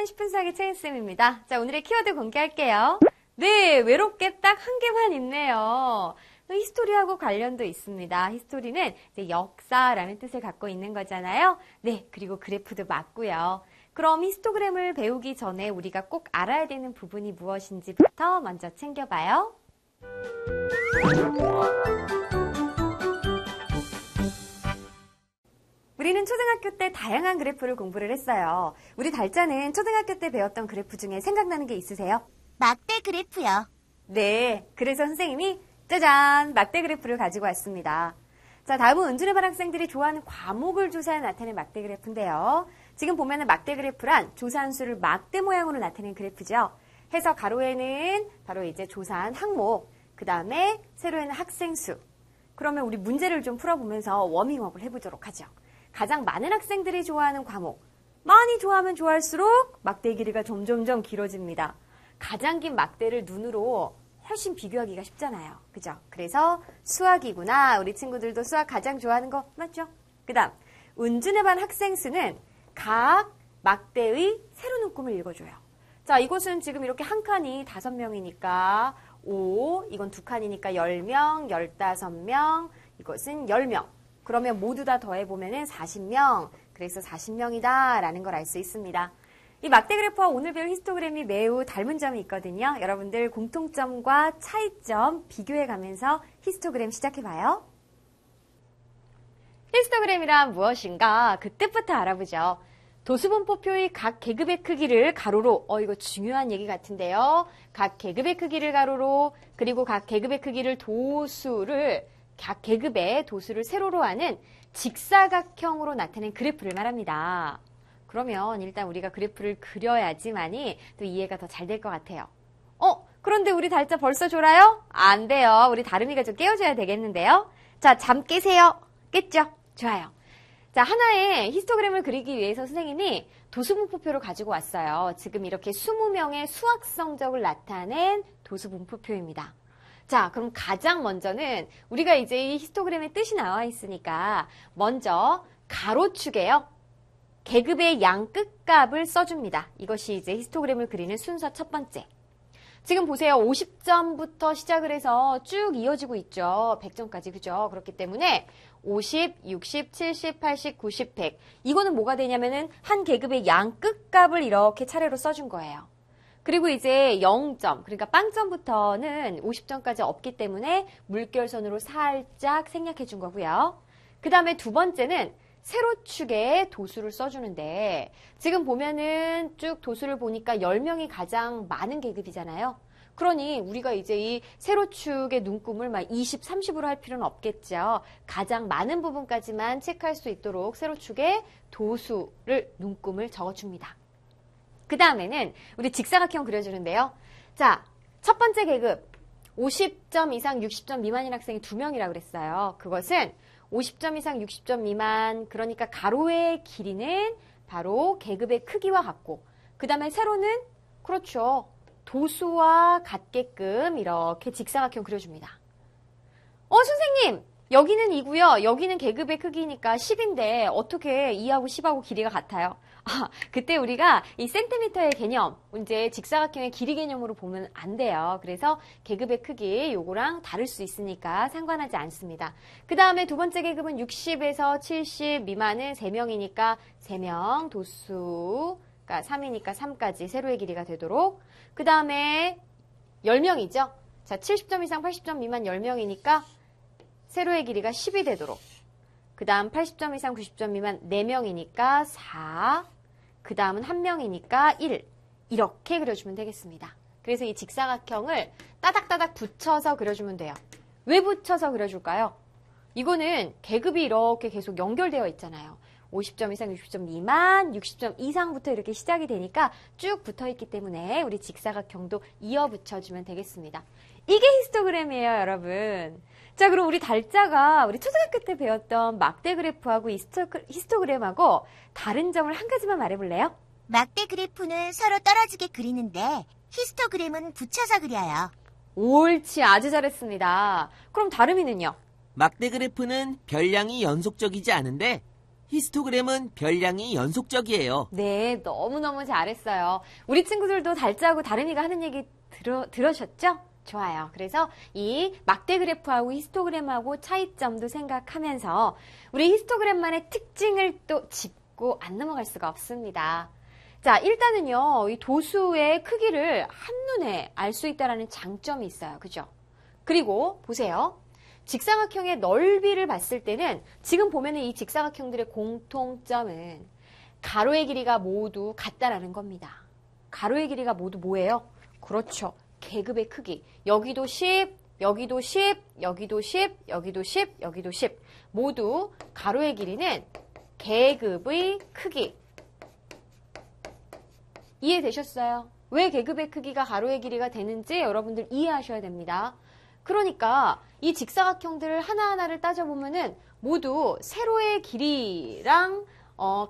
10분 수학의 채인쌤입니다. 자, 오늘의 키워드 공개할게요. 네, 외롭게 딱 한 개만 있네요. 히스토리하고 관련도 있습니다. 히스토리는 이제 역사라는 뜻을 갖고 있는 거잖아요. 네, 그리고 그래프도 맞고요. 그럼 히스토그램을 배우기 전에 우리가 꼭 알아야 되는 부분이 무엇인지부터 먼저 챙겨봐요. 우리는 초등학교 때 다양한 그래프를 공부를 했어요. 우리 달짜는 초등학교 때 배웠던 그래프 중에 생각나는 게 있으세요? 막대 그래프요. 네, 그래서 선생님이 짜잔! 막대 그래프를 가지고 왔습니다. 자, 다음은 은준의 반 학생들이 좋아하는 과목을 조사해 나타낸 막대 그래프인데요. 지금 보면은 막대 그래프란 조사한 수를 막대 모양으로 나타낸 그래프죠. 해서 가로에는 바로 이제 조사한 항목, 그 다음에 세로에는 학생 수. 그러면 우리 문제를 좀 풀어보면서 워밍업을 해보도록 하죠. 가장 많은 학생들이 좋아하는 과목, 많이 좋아하면 좋아할수록 막대 길이가 점점점 길어집니다. 가장 긴 막대를 눈으로 훨씬 비교하기가 쉽잖아요. 그죠? 그래서 수학이구나. 우리 친구들도 수학 가장 좋아하는 거 맞죠? 그 다음 은준의 반 학생 수는 각 막대의 세로 눈금을 읽어줘요. 자, 이곳은 지금 이렇게 한 칸이 5명이니까 5, 이건 2칸이니까 10명, 15명, 이것은 10명. 그러면 모두 다 더해보면 40명. 그래서 40명이다 라는 걸 알 수 있습니다. 이 막대 그래프와 오늘 배울 히스토그램이 매우 닮은 점이 있거든요. 여러분들 공통점과 차이점 비교해가면서 히스토그램 시작해봐요. 히스토그램이란 무엇인가? 그때부터 알아보죠. 도수분포표의 각 계급의 크기를 가로로, 이거 중요한 얘기 같은데요. 각 계급의 크기를 가로로, 그리고 각 계급의 크기를 각 계급의 도수를 세로로 하는 직사각형으로 나타낸 그래프를 말합니다. 그러면 일단 우리가 그래프를 그려야지만이 또 이해가 더 잘 될 것 같아요. 그런데 우리 달짜 벌써 졸아요? 안 돼요. 우리 다름이가 좀 깨워줘야 되겠는데요. 자, 잠 깨세요. 깼죠? 좋아요. 자, 하나의 히스토그램을 그리기 위해서 선생님이 도수분포표를 가지고 왔어요. 지금 이렇게 20명의 수학 성적을 나타낸 도수분포표입니다. 자, 그럼 가장 먼저는 우리가 이제 이 히스토그램의 뜻이 나와 있으니까 먼저 가로축에요. 계급의 양 끝값을 써줍니다. 이것이 이제 히스토그램을 그리는 순서 첫 번째. 지금 보세요. 50점부터 시작을 해서 쭉 이어지고 있죠. 100점까지, 그죠? 그렇기 때문에 50, 60, 70, 80, 90, 100. 이거는 뭐가 되냐면은 한 계급의 양 끝값을 이렇게 차례로 써준 거예요. 그리고 이제 0점, 그러니까 빵점부터는 50점까지 없기 때문에 물결선으로 살짝 생략해 준 거고요. 그 다음에 두 번째는 세로축에 도수를 써주는데 지금 보면은 쭉 도수를 보니까 10명이 가장 많은 계급이잖아요. 그러니 우리가 이제 이 세로축의 눈금을 막 20, 30으로 할 필요는 없겠죠. 가장 많은 부분까지만 체크할 수 있도록 세로축에 도수를 눈금을 적어줍니다. 그 다음에는 우리 직사각형 그려주는데요. 자, 첫 번째 계급 50점 이상 60점 미만인 학생이 2명이라고 그랬어요. 그것은 50점 이상 60점 미만, 그러니까 가로의 길이는 바로 계급의 크기와 같고, 그 다음에 세로는 그렇죠. 도수와 같게끔 이렇게 직사각형 그려줍니다. 선생님! 여기는 2고요. 여기는 계급의 크기니까 10인데 어떻게 2하고 10하고 길이가 같아요? 그때 우리가 이 센티미터의 개념, 이제 직사각형의 길이 개념으로 보면 안 돼요. 그래서 계급의 크기 요거랑 다를 수 있으니까 상관하지 않습니다. 그 다음에 두 번째 계급은 60에서 70 미만은 3명이니까 3명, 도수가 3이니까 3까지 세로의 길이가 되도록. 그 다음에 10명이죠. 자, 70점 이상 80점 미만 10명이니까 세로의 길이가 10이 되도록. 그 다음 80점 이상 90점 미만 4명이니까 4. 그 다음은 1명이니까 1. 이렇게 그려주면 되겠습니다. 그래서 이 직사각형을 따닥따닥 붙여서 그려주면 돼요. 왜 붙여서 그려줄까요? 이거는 계급이 이렇게 계속 연결되어 있잖아요. 50점 이상 60점 미만, 60점 이상부터 이렇게 시작이 되니까 쭉 붙어있기 때문에 우리 직사각형도 이어 붙여주면 되겠습니다. 이게 히스토그램이에요, 여러분. 자, 그럼 우리 달짜가 우리 초등학교 때 배웠던 막대 그래프하고 히스토그램하고 다른 점을 한 가지만 말해볼래요? 막대 그래프는 서로 떨어지게 그리는데 히스토그램은 붙여서 그려요. 옳지, 아주 잘했습니다. 그럼 다름이는요? 막대 그래프는 별량이 연속적이지 않은데 히스토그램은 별량이 연속적이에요. 네, 너무너무 잘했어요. 우리 친구들도 달짜하고 다름이가 하는 얘기 들으셨죠? 좋아요. 그래서 이 막대 그래프하고 히스토그램하고 차이점도 생각하면서 우리 히스토그램만의 특징을 또 짚고 안 넘어갈 수가 없습니다. 자, 일단은요, 이 도수의 크기를 한눈에 알 수 있다는 장점이 있어요. 그죠? 그리고 보세요. 직사각형의 넓이를 봤을 때는 지금 보면은 이 직사각형들의 공통점은 가로의 길이가 모두 같다라는 겁니다. 가로의 길이가 모두 뭐예요? 그렇죠. 계급의 크기. 여기도 10, 여기도 10, 여기도 10, 여기도 10, 여기도 10. 모두 가로의 길이는 계급의 크기. 이해되셨어요? 왜 계급의 크기가 가로의 길이가 되는지 여러분들 이해하셔야 됩니다. 그러니까 이 직사각형들을 하나하나를 따져보면은 모두 세로의 길이랑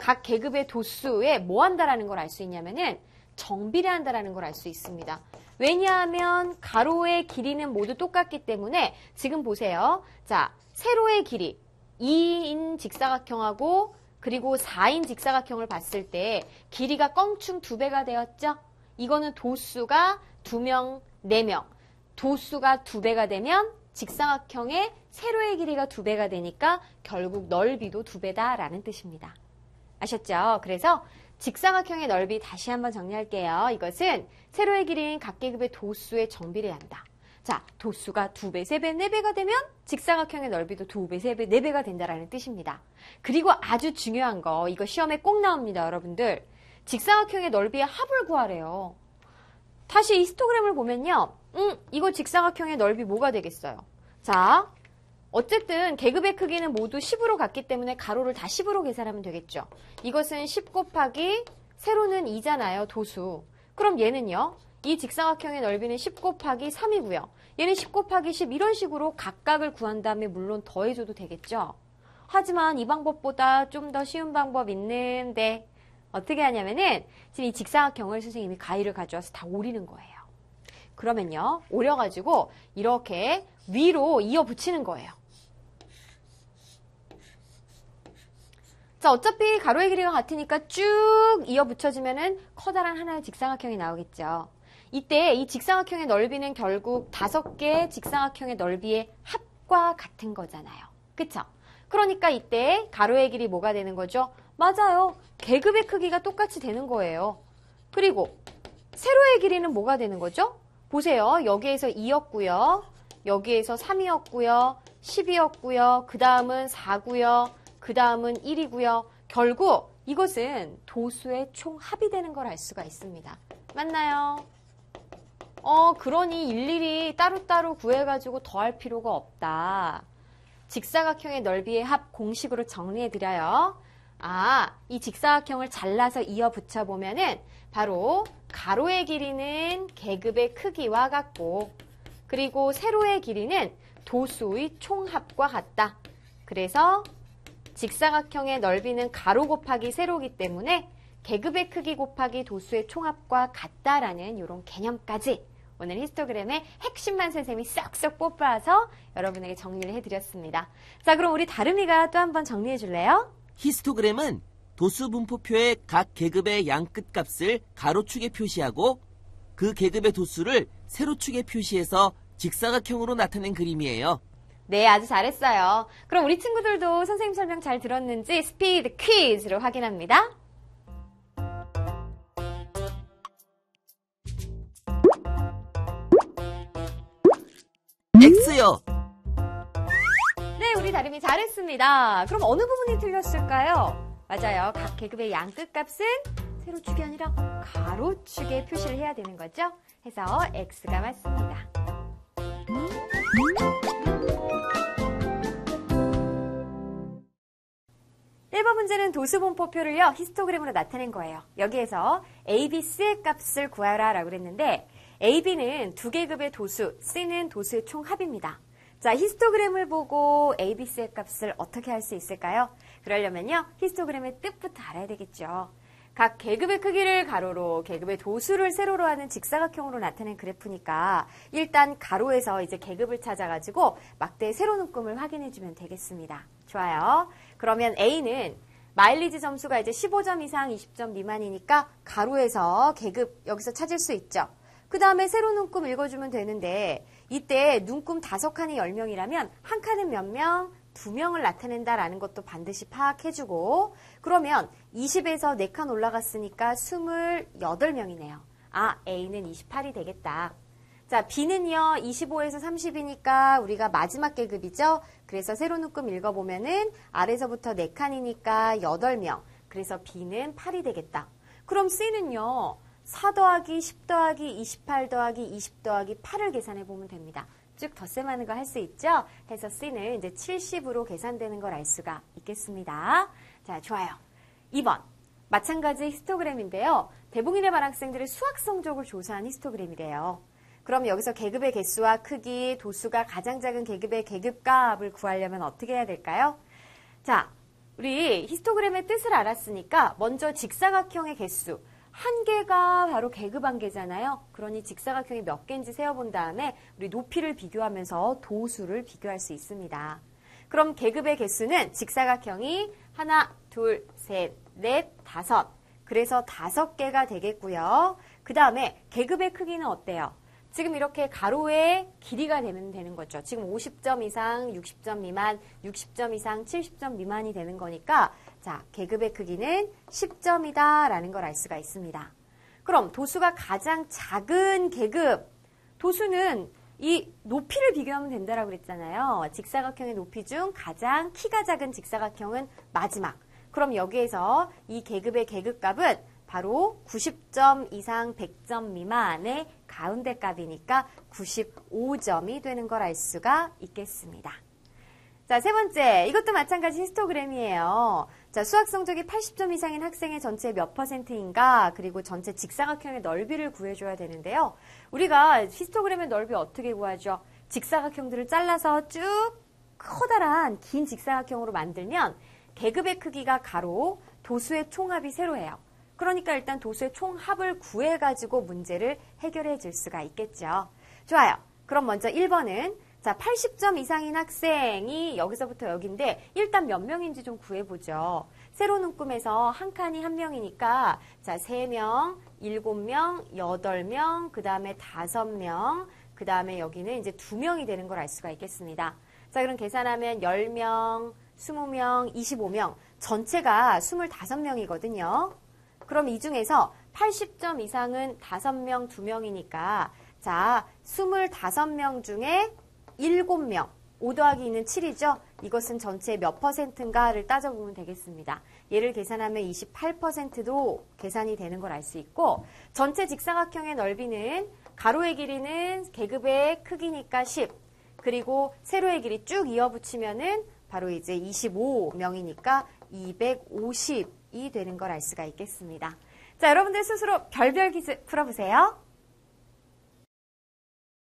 각 계급의 도수에 뭐 한다라는 걸 알 수 있냐면은 정비례한다라는 걸 알 수 있습니다. 왜냐하면 가로의 길이는 모두 똑같기 때문에 지금 보세요. 자, 세로의 길이 2인 직사각형하고 그리고 4인 직사각형을 봤을 때 길이가 껑충 2배가 되었죠? 이거는 도수가 2명, 4명. 도수가 2배가 되면 직사각형의 세로의 길이가 2배가 되니까 결국 넓이도 2배다라는 뜻입니다. 아셨죠? 그래서 직사각형의 넓이 다시 한번 정리할게요. 이것은 세로의 길이인 각 계급의 도수에 정비례한다. 자, 도수가 2배, 3배, 4배가 되면 직사각형의 넓이도 2배, 3배, 4배가 된다라는 뜻입니다. 그리고 아주 중요한 거, 이거 시험에 꼭 나옵니다, 여러분들. 직사각형의 넓이의 합을 구하래요. 다시 이 히스토그램을 보면요. 이거 직사각형의 넓이 뭐가 되겠어요? 자, 어쨌든 계급의 크기는 모두 10으로 같기 때문에 가로를 다 10으로 계산하면 되겠죠. 이것은 10 곱하기 세로는 2잖아요, 도수. 그럼 얘는요. 이 직사각형의 넓이는 10 곱하기 3이고요. 얘는 10 곱하기 10 이런 식으로 각각을 구한 다음에 물론 더해줘도 되겠죠. 하지만 이 방법보다 좀 더 쉬운 방법 있는데 어떻게 하냐면은 지금 이 직사각형을 선생님이 가위를 가져와서 다 오리는 거예요. 그러면요. 오려가지고 이렇게 위로 이어 붙이는 거예요. 자, 어차피 가로의 길이가 같으니까 쭉 이어 붙여지면은 커다란 하나의 직사각형이 나오겠죠. 이때 이 직사각형의 넓이는 결국 5개의 직사각형의 넓이의 합과 같은 거잖아요. 그쵸? 그러니까 이때 가로의 길이 뭐가 되는 거죠? 맞아요. 계급의 크기가 똑같이 되는 거예요. 그리고 세로의 길이는 뭐가 되는 거죠? 보세요. 여기에서 2였고요. 여기에서 3이었고요. 10이었고요. 그 다음은 4고요. 그 다음은 1이고요. 결국 이것은 도수의 총합이 되는 걸 알 수가 있습니다. 맞나요? 그러니 일일이 따로따로 구해가지고 더할 필요가 없다. 직사각형의 넓이의 합 공식으로 정리해드려요. 이 직사각형을 잘라서 이어 붙여보면은 바로 가로의 길이는 계급의 크기와 같고 그리고 세로의 길이는 도수의 총합과 같다. 그래서 직사각형의 넓이는 가로 곱하기 세로이기 때문에 계급의 크기 곱하기 도수의 총합과 같다라는 이런 개념까지 오늘 히스토그램의 핵심만 선생님이 쏙쏙 뽑아서 여러분에게 정리를 해드렸습니다. 자, 그럼 우리 다름이가 또 한번 정리해 줄래요? 히스토그램은 도수 분포표의 각 계급의 양끝값을 가로축에 표시하고 그 계급의 도수를 세로축에 표시해서 직사각형으로 나타낸 그림이에요. 네, 아주 잘했어요. 그럼 우리 친구들도 선생님 설명 잘 들었는지 스피드 퀴즈로 확인합니다. X요. 네, 우리 다름이 잘했습니다. 그럼 어느 부분이 틀렸을까요? 맞아요. 각 계급의 양끝값은 세로축이 아니라 가로축에 표시를 해야 되는 거죠. 해서 X가 맞습니다. 네 번 문제는 도수분포표를요, 히스토그램으로 나타낸 거예요. 여기에서 A, B, C의 값을 구하라 라고 그랬는데 A, B는 두 계급의 도수, C는 도수의 총합입니다. 자, 히스토그램을 보고 A, B, C의 값을 어떻게 할 수 있을까요? 그러려면요, 히스토그램의 뜻부터 알아야 되겠죠. 각 계급의 크기를 가로로, 계급의 도수를 세로로 하는 직사각형으로 나타낸 그래프니까 일단 가로에서 이제 계급을 찾아가지고 막대의 세로 눈금을 확인해주면 되겠습니다. 좋아요. 그러면 A는 마일리지 점수가 이제 15점 이상 20점 미만이니까 가로에서 계급 여기서 찾을 수 있죠. 그 다음에 세로 눈금 읽어주면 되는데 이때 눈금 5칸이 10명이라면 한 칸은 몇 명? 2명을 나타낸다라는 것도 반드시 파악해주고 그러면 20에서 4칸 올라갔으니까 28명이네요. 아, A는 28이 되겠다. 자, B는요, 25에서 30이니까 우리가 마지막 계급이죠? 그래서 세로 눈금 읽어보면은 아래서부터 4칸이니까 8명. 그래서 B는 8이 되겠다. 그럼 C는요, 4 더하기 10 더하기 28 더하기 20 더하기 8을 계산해보면 됩니다. 쭉 덧셈하는 거 할 수 있죠? 해서 C는 이제 70으로 계산되는 걸 알 수가 있겠습니다. 자, 좋아요. 2번. 마찬가지 히스토그램인데요. 대봉인의 반 학생들의 수학 성적을 조사한 히스토그램이래요. 그럼 여기서 계급의 개수와 크기, 도수가 가장 작은 계급의 계급값을 구하려면 어떻게 해야 될까요? 자, 우리 히스토그램의 뜻을 알았으니까 먼저 직사각형의 개수. 한 개가 바로 계급 한 개잖아요. 그러니 직사각형이 몇 개인지 세어본 다음에 우리 높이를 비교하면서 도수를 비교할 수 있습니다. 그럼 계급의 개수는 직사각형이 하나, 둘, 셋, 넷, 5. 그래서 5개가 되겠고요. 그 다음에 계급의 크기는 어때요? 지금 이렇게 가로의 길이가 되는 거죠. 지금 50점 이상, 60점 미만, 60점 이상, 70점 미만이 되는 거니까 자, 계급의 크기는 10점이다 라는 걸 알 수가 있습니다. 그럼 도수가 가장 작은 계급, 도수는 이 높이를 비교하면 된다라고 그랬잖아요. 직사각형의 높이 중 가장 키가 작은 직사각형은 마지막. 그럼 여기에서 이 계급의 계급값은 바로 90점 이상 100점 미만의 가운데 값이니까 95점이 되는 걸 알 수가 있겠습니다. 자, 세 번째. 이것도 마찬가지 히스토그램이에요. 자, 수학 성적이 80점 이상인 학생의 전체 몇 %인가, 그리고 전체 직사각형의 넓이를 구해줘야 되는데요. 우리가 히스토그램의 넓이 어떻게 구하죠? 직사각형들을 잘라서 쭉 커다란 긴 직사각형으로 만들면 계급의 크기가 가로, 도수의 총합이 세로예요. 그러니까 일단 도수의 총합을 구해가지고 문제를 해결해 줄 수가 있겠죠. 좋아요. 그럼 먼저 1번은 자, 80점 이상인 학생이 여기서부터 여기인데 일단 몇 명인지 좀 구해보죠. 세로 눈금에서 한 칸이 한 명이니까 자, 3명, 7명, 8명, 그 다음에 5명, 그 다음에 여기는 이제 2명이 되는 걸 알 수가 있겠습니다. 자, 그럼 계산하면 10명, 20명, 25명, 전체가 25명이거든요. 그럼 이 중에서 80점 이상은 5명, 2명이니까 자, 25명 중에 7명, 5 더하기 2는 7이죠? 이것은 전체의 몇 %인가를 따져보면 되겠습니다. 얘를 계산하면 28%도 계산이 되는 걸 알 수 있고 전체 직사각형의 넓이는 가로의 길이는 계급의 크기니까 10, 그리고 세로의 길이 쭉 이어붙이면은 바로 이제 25명이니까 250이 되는 걸 알 수가 있겠습니다. 자, 여러분들 스스로 별별 퀴즈 풀어보세요.